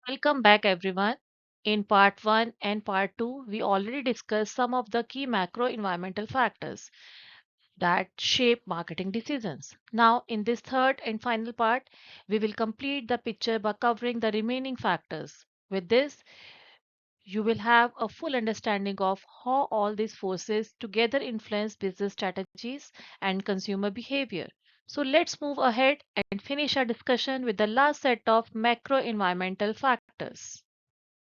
Welcome back, everyone. In part 1 and part 2, we already discussed some of the key macro environmental factors that shape marketing decisions. Now, in this third and final part, we will complete the picture by covering the remaining factors. With this, you will have a full understanding of how all these forces together influence business strategies and consumer behavior. So let's move ahead and finish our discussion with the last set of macro environmental factors.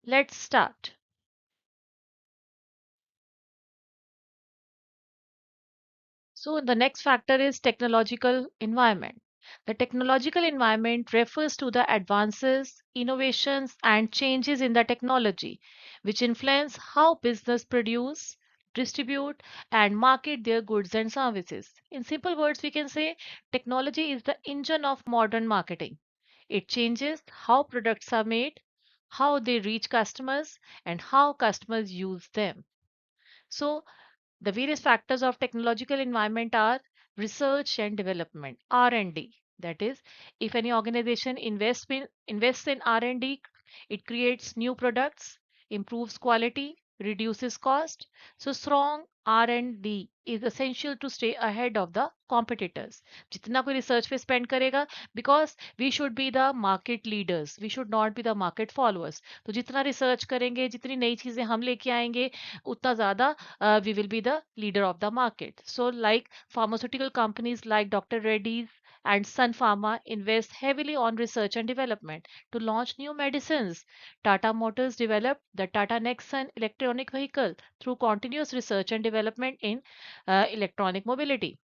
Let's start. So the next factor is technological environment. The technological environment refers to the advances, innovations, and changes in the technology, which influence how business produce, distribute, and market their goods and services. In simple words, we can say technology is the engine of modern marketing. It changes how products are made, how they reach customers, and how customers use them. So, the various factors of technological environment are research and development, R&D. That is, if any organization invests in R&D, it creates new products, improves quality, reduces cost. So strong R&D is essential to stay ahead of the competitors. जितना कोई research पे spend करेगा, because we should be the market leaders, we should not be the market followers. तो जितना research करेंगे, जितनी नई चीजें हम लेके आएंगे, उतना ज्यादा we will be the leader of the market. So, like pharmaceutical companies like Dr. Reddy's and Sun Pharma invest heavily on research and development to launch new medicines. Tata Motors developed the Tata Nexon electronic vehicle through continuous research and development in electronic mobility.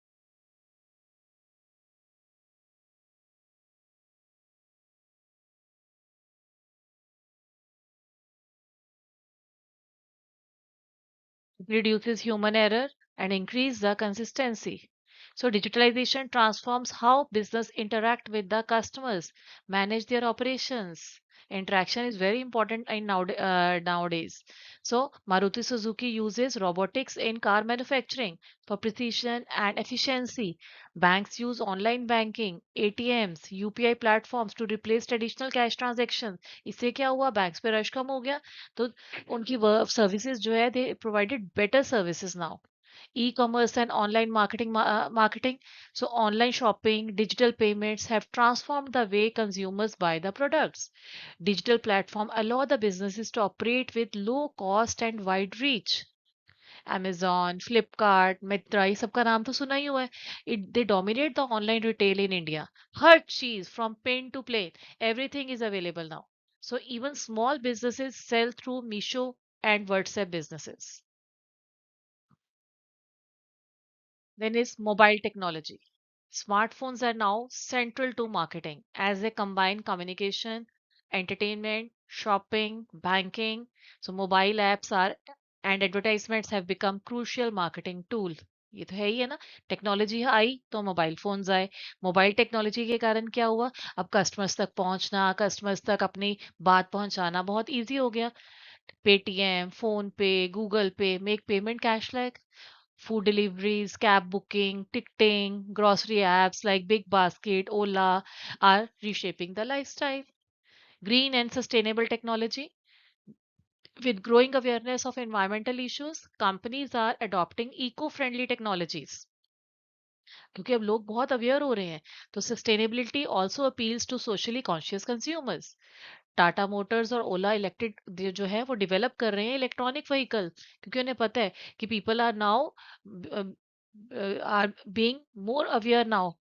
It reduces human error and increase the consistency. So digitalization transforms how business interact with the customers, manage their operations. Interaction is very important in nowadays. So Maruti Suzuki uses robotics in car manufacturing for precision and efficiency. Banks use online banking, ATMs, UPI platforms to replace traditional cash transactions. इससे क्या हुआ? Banks पे rush कम हो गया, तो उनकी work services जो है, they provided better services now. E-commerce and online marketing. So online shopping, digital payments have transformed the way consumers buy the products. Digital platform allow the businesses to operate with low cost and wide reach. Amazon, Flipkart, Myntra, ये सबका नाम तो सुना ही हुआ है. They dominate the online retail in India. हर चीज from pen to plate, everything is available now. So even small businesses sell through Misho and WhatsApp businesses. Then is mobile technology. Smartphones are now central to marketing as they combine communication, entertainment, shopping, banking. So mobile apps are and advertisements have become crucial marketing tool. ये तो है ही है ना. Technology आई तो mobile phones आए. Mobile technology के कारण क्या हुआ? अब कस्टमर्स तक पहुंचना, कस्टमर्स तक अपनी बात पहुंचाना बहुत इजी हो गया. पेटीएम, फोन पे, गूगल पे make payment cashless. Food deliveries, cab booking, ticketing, grocery apps like Big Basket, Ola are reshaping the lifestyle. Green and sustainable technology. With growing awareness of environmental issues, companies are adopting eco-friendly technologies. क्योंकि अब लोग बहुत aware हो रहे हैं, तो sustainability also appeals to socially conscious consumers. Tata motors और Ola electric जो है वो डेवलप कर रहे हैं इलेक्ट्रॉनिक व्हीकल, क्योंकि उन्हें पता है कि people are now are being more aware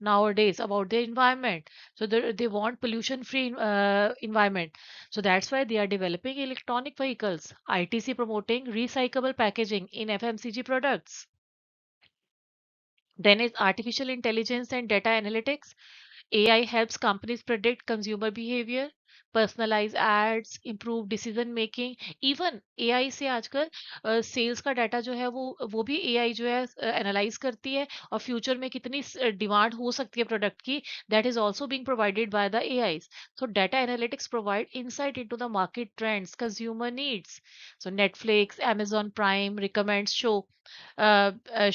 nowadays about their environment, so they want pollution free environment. So that's why they are developing electronic vehicles. ITC promoting recyclable packaging in FMCG products. Then is artificial intelligence and data analytics. AI helps companies predict consumer behavior, personalize ads, improve decision making. Even AI से आजकल sales का data जो है वो भी AI जो है analyse करती है, और फ्यूचर में कितनी डिमांड हो सकती है प्रोडक्ट की, that is also being provided by the AI. So data analytics provide insight into the market trends, consumer needs. So Netflix, Amazon Prime recommends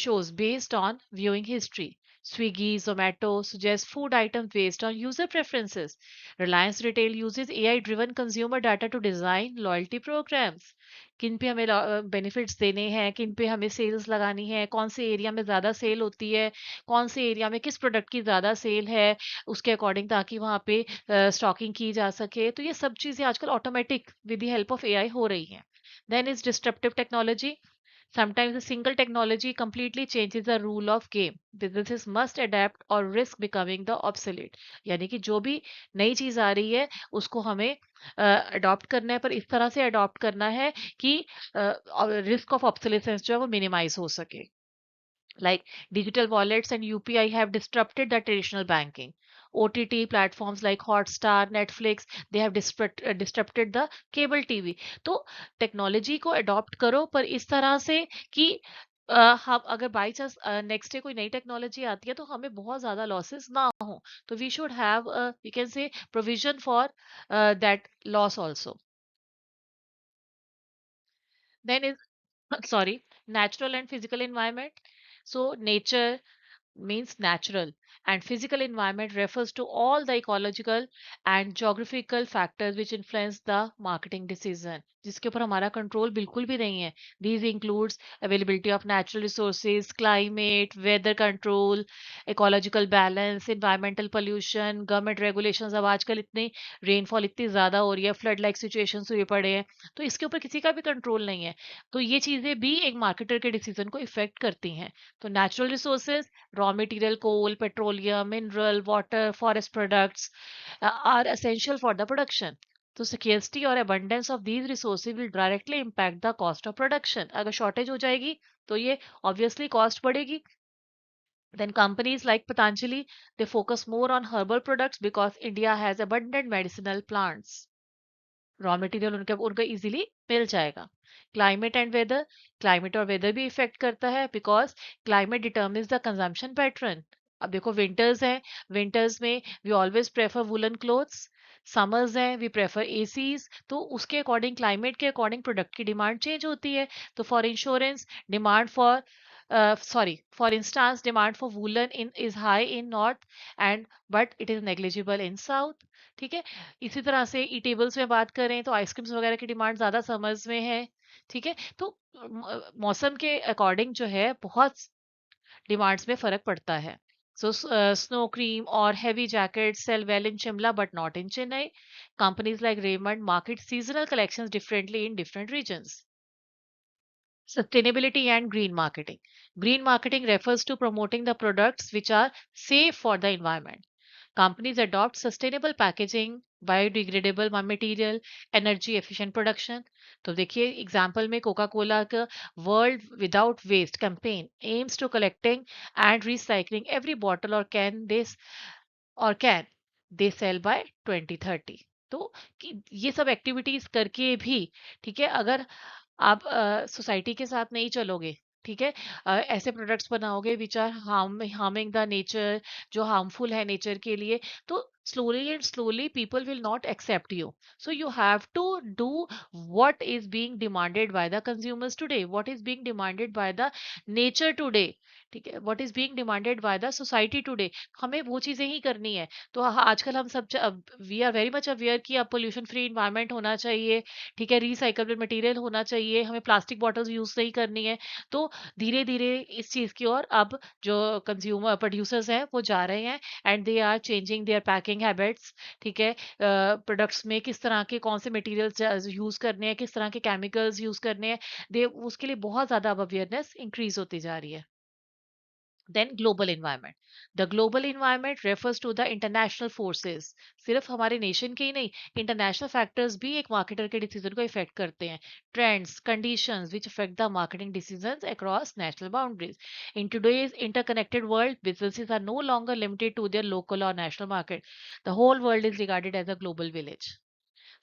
shows based on viewing history. Swiggy, Zomato suggest food items based on user preferences. Reliance Retail uses AI-driven consumer data to design loyalty programs. किन पे हमें benefits देने हैं, किन पे हमें sales लगानी है, कौन से एरिया में ज़्यादा सेल होती है, कौन से एरिया में किस प्रोडक्ट की ज़्यादा सेल है, उसके अकॉर्डिंग ताकि वहाँ पे स्टॉकिंग की जा सके। तो ये सब चीज़ें आजकल automatic with the help of AI हो रही हैं। Then is disruptive technology. Sometimes a single technology completely changes the rule of game. Businesses must adapt or risk becoming the obsolete. यानी कि जो भी नई चीज आ रही है उसको हमें अडॉप्ट करना है, पर इस तरह से अडॉप्ट करना है कि रिस्क ऑफ ऑब्सोलेसेंस जो है वो मिनिमाइज हो सके. Like digital wallets and UPI have disrupted the traditional banking. OTT platforms like Hotstar, Netflix, they have disrupted the cable TV. तो टेक्नोलॉजी को अडॉप्ट करो पर इस तरह से कि हम अगर बाई चांस नेक्स्ट डे कोई नई टेक्नोलॉजी आती है तो हमें बहुत ज्यादा लॉसेस ना हो. तो we should have we can say provision for that loss also. Then is sorry, natural and physical environment. So nature means natural, and physical environment refers to all the ecological and geographical factors which influence the marketing decision, जिसके ऊपर हमारा control बिल्कुल भी नहीं है. These includes availability of natural resources, climate, weather control, ecological balance, environmental pollution, government regulations. अब आजकल इतनी रेनफॉल इतनी ज्यादा हो रही है, फ्लड लाइक सिचुएशंस हुए पड़े हैं, तो इसके ऊपर किसी का भी कंट्रोल नहीं है. तो ये चीजें भी एक मार्केटर के डिसीजन को इफेक्ट करती हैं. तो natural resources, raw material, coal, petroleum, mineral, water, forest products are essential for the production. तो scarcity और abundance of these resources will directly impact the cost of production. अगर shortage हो जाएगी तो ये obviously cost बढ़ेगी. Then companies like Patanjali, they focus more on herbal products because India has abundant medicinal plants. Raw material उनका उनका easily मिल जाएगा. क्लाइमेट एंड वेदर, क्लाइमेट और वेदर भी इफेक्ट करता है because climate determines the consumption pattern. अब देखो विंटर्स हैं, विंटर्स में we always prefer woollen clothes. Summers हैं वी प्रेफर एसीज. तो उसके अकॉर्डिंग क्लाइमेट के अकॉर्डिंग प्रोडक्ट की डिमांड चेंज होती है. तो for insurance demand for for instance, demand for woolen in is high in north and but it is negligible in south. ठीक है. इसी तरह से ईटेबल्स में बात करें तो आइसक्रीम्स वगैरह की डिमांड ज्यादा समर्स में है. ठीक है. तो मौसम के अकॉर्डिंग जो है बहुत डिमांड्स में फर्क पड़ता है. So, snow cream or heavy jackets sell well in Shimla but not in Chennai. Companies like Raymond market seasonal collections differently in different regions. Sustainability and green marketing. Green marketing refers to promoting the products which are safe for the environment. Companies adopt sustainable packaging, biodegradable material, energy efficient production. तो देखिए example में Coca Cola का world without waste campaign aims to collecting and recycling every bottle or can they sell by 2030. तो ये सब activities करके भी ठीक है, अगर आप सोसाइटी के साथ नहीं चलोगे, ठीक है, ऐसे प्रोडक्ट्स बनाओगे which are harming the nature, जो हार्मफुल है नेचर के लिए, तो slowly and slowly people will not accept you. So you have to do what is being demanded by the consumers today, what is being demanded by the nature today. ठीक है, what is being demanded by the society today, हमें वो चीजें ही करनी है. तो आजकल हम सब we are very much aware कि अब पोल्यूशन फ्री इन्वायरमेंट होना चाहिए. ठीक है, रिसाइकलेबल मटेरियल होना चाहिए, हमें प्लास्टिक बॉटल्स यूज नहीं करनी है. तो धीरे धीरे इस चीज की ओर अब जो कंज्यूमर प्रोड्यूसर्स हैं वो जा रहे हैं and they are changing their packing habits. ठीक है, प्रोडक्ट्स में किस तरह के कौन से मटेरियल्स यूज करने हैं, किस तरह के केमिकल्स यूज करने हैं, दे उसके लिए बहुत ज्यादा अब अवेयरनेस इंक्रीज होती जा रही है. Then global environment. The global environment refers to the international forces. सिर्फ हमारे नेशन के ही नहीं, इंटरनेशनल फैक्टर्स भी एक मार्केटर के डिसीजन को इफेक्ट करते हैं. Trends, conditions which affect the marketing decisions across national boundaries. In today's interconnected world, businesses are no longer limited to their local or national market. The whole world is regarded as a global village.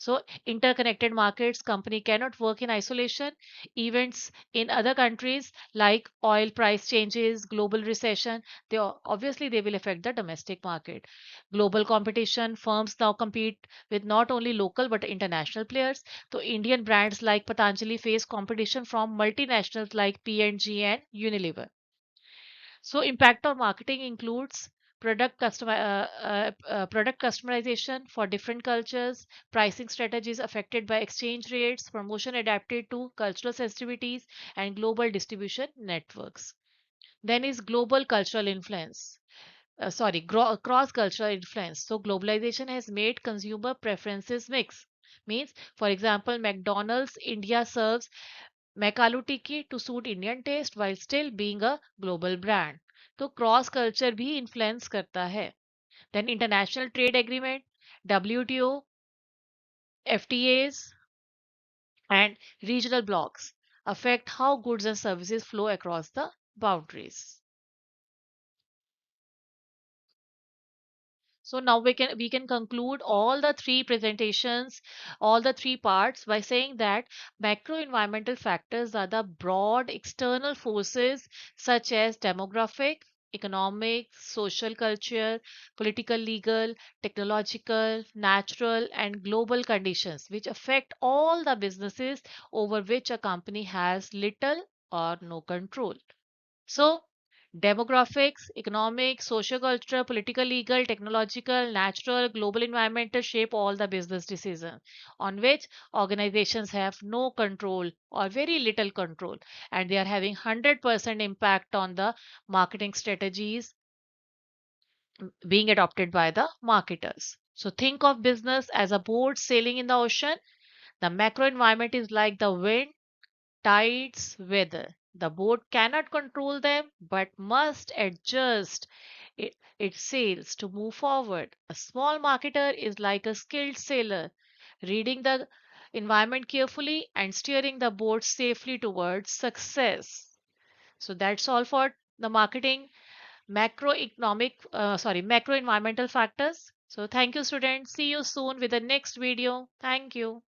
So interconnected markets, company cannot work in isolation. Events in other countries like oil price changes, global recession, obviously they will affect the domestic market. Global competition, firms now compete with not only local but international players. So Indian brands like Patanjali face competition from multinationals like P&G and Unilever. So impact on marketing includes product customization for different cultures, pricing strategies affected by exchange rates, promotion adapted to cultural sensitivities, and global distribution networks. Then is global cultural influence. Cross-cultural influence. So globalization has made consumer preferences mix. Means, for example, McDonald's India serves McAloo Tikki to suit Indian taste while still being a global brand. तो cross culture भी influence करता है. Then international trade agreement, WTO, FTAs and regional blocks affect how goods and services flow across the boundaries. So now we can conclude all the three presentations, all the three parts by saying that macro environmental factors are the broad external forces such as demographic, economic, social culture, political, legal, technological, natural, and global conditions which affect all the businesses over which a company has little or no control. So, demographics, economic, sociocultural, political, legal, technological, natural, global, environmental shape all the business decisions on which organizations have no control or very little control, and they are having 100% impact on the marketing strategies being adopted by the marketers. So, think of business as a boat sailing in the ocean. The macro environment is like the wind, tides, weather. The boat cannot control them but must adjust its sails to move forward. A small marketer is like a skilled sailor, reading the environment carefully and steering the boat safely towards success. So that's all for the marketing macro environmental factors. So thank you students. See you soon with the next video. Thank you.